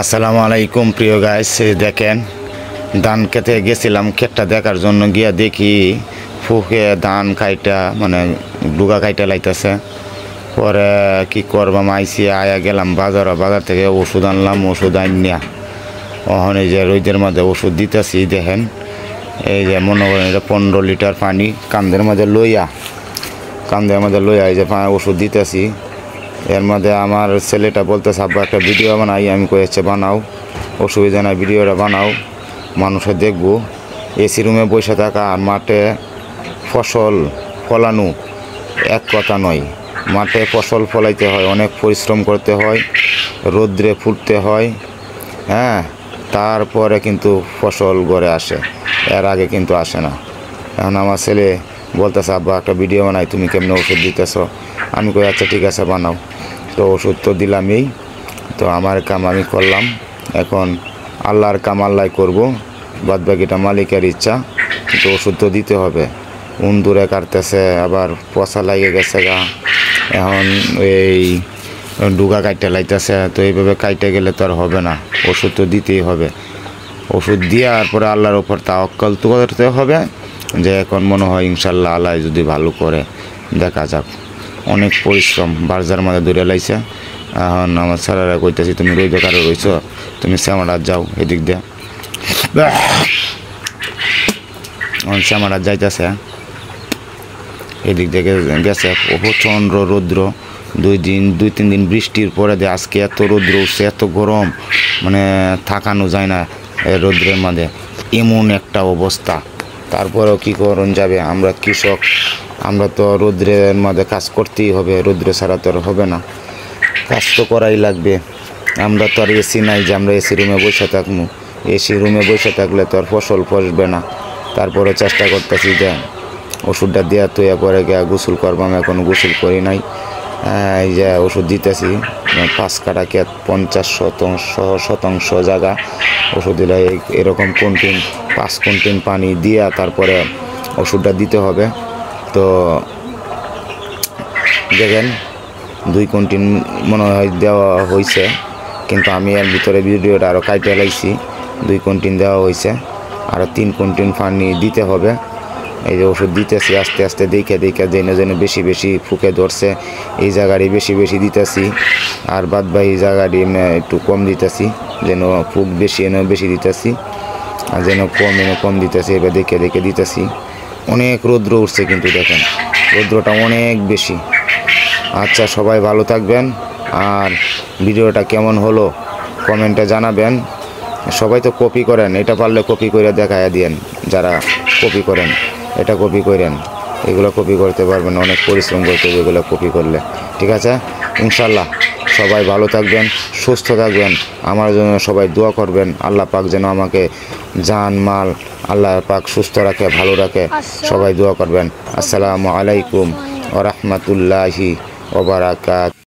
আসসালামু আলাইকুম প্রিয় গাইস, দেখেন ধান খেতে গেছিলাম। ক্ষেতটা দেখার জন্য গিয়া দেখি ফুকে ধান খাইটা মানে ডুগা খাইটা লাইতেছে। পরে কি করবাম আইসি আয়া গেলাম বাজার থেকে ওষুধ আনলাম। ওষুধ আনিয়া ওখানে যে রোদের মধ্যে ওষুধ দিতেছি। দেখেন এই যে মনে করেন এটা 15 লিটার পানি কান্দের মধ্যে লইয়া এই যে ওষুধ দিতেছি। এর মধ্যে আমার ছেলেটা বলতেছে আব্বা একটা ভিডিও বানাই। আমি কয়েছে বানাও, অসুবিধা নাই, ভিডিওটা বানাও, মানুষে দেখবো। এসি রুমে বসে থাকা আর মাঠে ফসল ফলানো এক কথা নয়। মাঠে ফসল ফলাইতে হয়, অনেক পরিশ্রম করতে হয়, রোদ্রে ফুটতে হয়, হ্যাঁ, তারপরে কিন্তু ফসল গড়ে আসে, এর আগে কিন্তু আসে না। এখন আমার ছেলে বলতেছে আব্বা একটা ভিডিও বানাই, তুমি কেমন ওষুধ দিতেছ। আমি কই আচ্ছা ঠিক আছে বানাও। তো ওষুধ তো দিলামই, তো আমার কাম আমি করলাম। এখন আল্লাহর কাম আল্লাহ করবো, বাদ বাকিটা মালিকের ইচ্ছা। কিন্তু ওষুধ তো দিতে হবে। দূরে কাটতেছে, আবার পচা লাগে গেছে গা। এখন এই ডুগা কাইটে লাইতেছে। তো এইভাবে কাইটে গেলে তো আর হবে না, ওষুধ তো দিতেই হবে। ওষুধ দেওয়ার পরে আল্লাহর ওপর তাওয়াক্কুল করতে হবে যে এখন মনে হয় ইনশাল্লাহ আল্লাহ যদি ভালো করে, দেখা যাক। অনেক পরিশ্রম বাজার মধ্যে দূরে লাইছে। এখন আমার ছেলেরা কইতেছি তুমি রোদে কারো রইছ, তুমি শ্যামারাত যাও এদিক দিয়ে। শ্যামারাত যাইতেছে, এদিক দিয়ে গেছে। প্রচণ্ড রৌদ্র, 2-3 দিন বৃষ্টির পরে দিয়ে আজকে এত রৌদ্র উঠছে, এত গরম, মানে থাকানো যায় না রৌদ্রের মধ্যে, এমন একটা অবস্থা। তারপরেও কী করুন যাবে, আমরা কৃষক, আমরা তো রৌদ্রের মধ্যে কাজ করতেই হবে। রৌদ্র ছাড়া তো আর হবে না, কাজ তো করাই লাগবে। আমরা তো আর এসি নাই যে আমরা এসি রুমে বসে থাকবো। এসি রুমে বসে থাকলে তো আর ফসল ফসবে না। তারপরে চেষ্টা করতেছি যে ওষুধটা দেওয়া তো পরে গিয়ে গোসল করবাম। এখন গোসল করি নাই। এই যে ওষুধ দিতেছি 5 কাটা ক্ষেত, 50% জায়গা ওষুধ দিলে এরকম 5 কন্টিন পানি দিয়া তারপরে ওষুধটা দিতে হবে। তো দেখেন 2 কন্টিন মনে হয় দেওয়া হয়েছে, কিন্তু আমি এর ভিতরে ভিডিওটা আরও কাইটে লাইছি। 2 কন্টিন দেওয়া হয়েছে, আরও 3 কন্টিন পানি দিতে হবে। এই যে ওষুধ দিতেছি আস্তে আস্তে দেখে যেন বেশি ফুকে ধরছে এই জায়গারই বেশি দিতেছি, আর বাদ বাকি জায়গাটি একটু কম দিতেছি, যেন ফুক বেশি এনে বেশি দিতেছি, আর যেন কম দিতেছি। এবার দেখে দিতেছি। অনেক রৌদ্র উঠছে কিন্তু দেখেন রৌদ্রটা অনেক বেশি। আচ্ছা, সবাই ভালো থাকবেন, আর ভিডিওটা কেমন হলো কমেন্টে জানাবেন। সবাই তো কপি করেন, এটা পারলে কপি করে দেখায় দিয়েন। যারা কপি করেন এটা কপি করেন, এগুলো কপি করতে পারবেন, অনেক পরিশ্রম করতে হবে এগুলো কপি করলে। ঠিক আছে, ইনশাল্লাহ সবাই ভালো থাকবেন, সুস্থ থাকবেন। আমার জন্য সবাই দোয়া করবেন। আল্লাহ পাক যেন আমাকে জান মাল আল্লাহ পাক সুস্থ রাখে, ভালো রাখে। সবাই দোয়া করবেন। আসসালামু আলাইকুম ওয়া রাহমাতুল্লাহি ওয়া বারাকাতুহু।